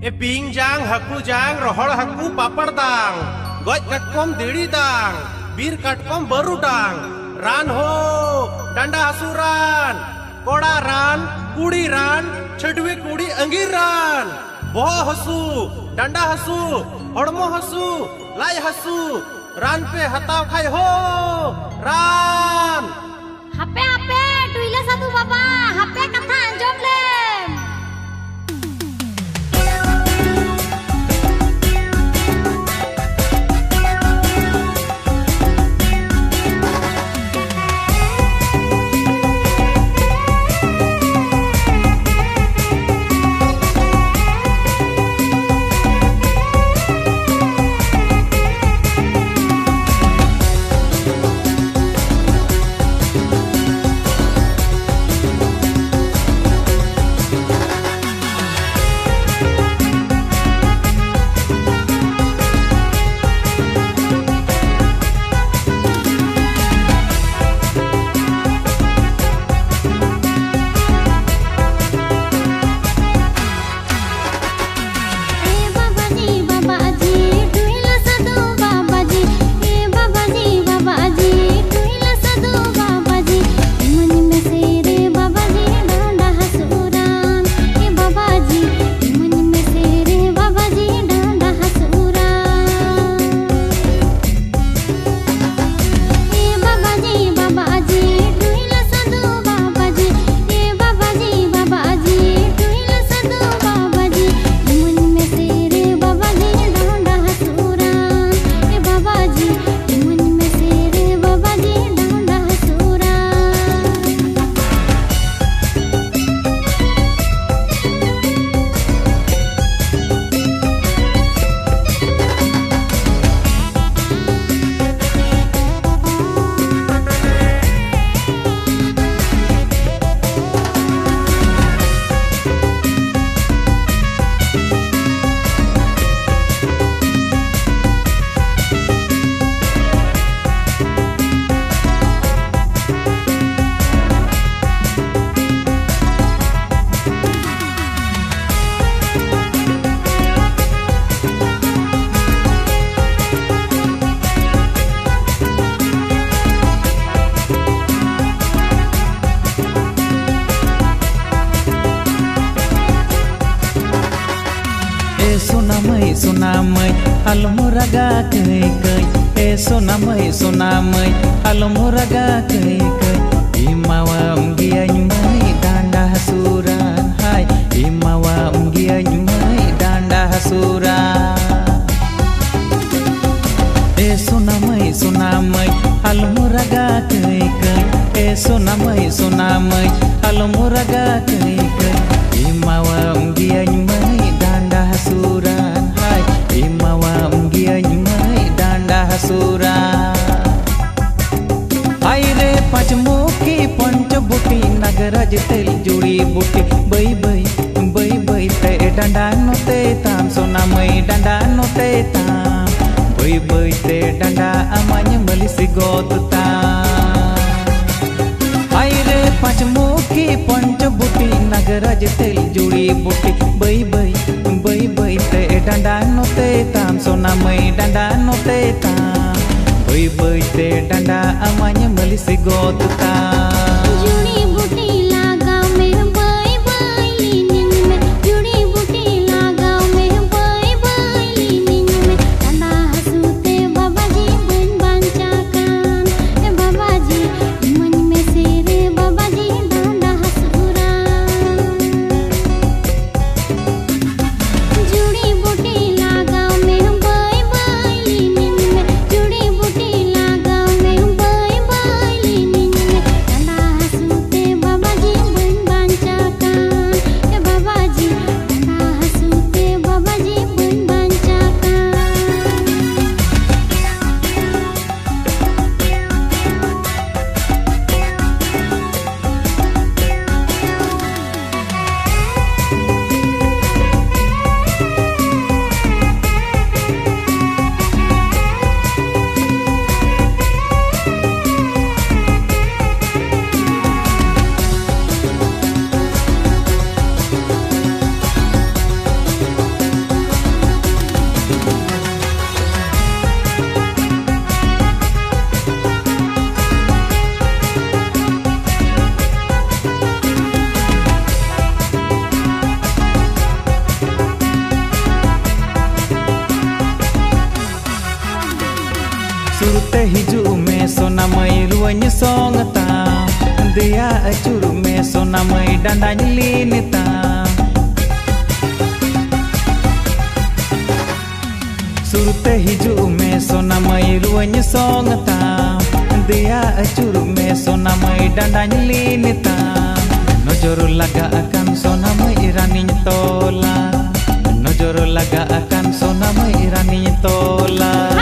Bing जांग Haku जांग रोहड़ Haku पापड़ दांग गज काटकम देड़ी दांग बीर काटकम बरु डांग रान हो डंडा हसू रान कोड़ा रान कुड़ी रान छडवे कुड़ी अंगीर रान बोह हसू डंडा हसू हड़मो हसू लाई हसू रान पे हताव खाई हो रान हापे हापे टुइला साधु बाबा हापे कथा अंजम लेम Sunamai almuraga kai kai sunamai almuraga kai kai imawam giany mai danda hasuran hai imawam giany mai danda hasuran sunamai almuraga kai kai sunamai almuraga kai kai imawam giany mai danda hasuran imawam giany mai danda hasura aire pachmuki panchabuti nagaraj tel juri buti bai te danda note tam sonamai danda note tam bai te danda amanya malisi godta aire pachmuki panchabuti nagaraj tel juri buti bai te danda note tam sonamai danda note tam bai te danda amanya malisi godta जुड़ी बूटी लगाओ मेरे by by leaning में जुड़ी बूटी लगाओ मेरे by by leaning में डंडा हसूते बाबा जी बन बांचाकान ए बाबा जी मन में से रे बाबा जी डंडा हसूरा जुड़ी बूटी लगाओ मेरे बाई बाई लीनिंग में जुड़ी बूटी लगाओ मेरे बाई बाई लीनिंग में सुरते हिजू में सोना मई रुआñ song tam dia acuru me sona mei dandañ lin tam Surte हिजू में सोना मई रुआñ song tam dia acuru me sona mei dandañ lin tam nojor laga akan sona mei raniñ tola nojor laga akan sona mei raniñ tola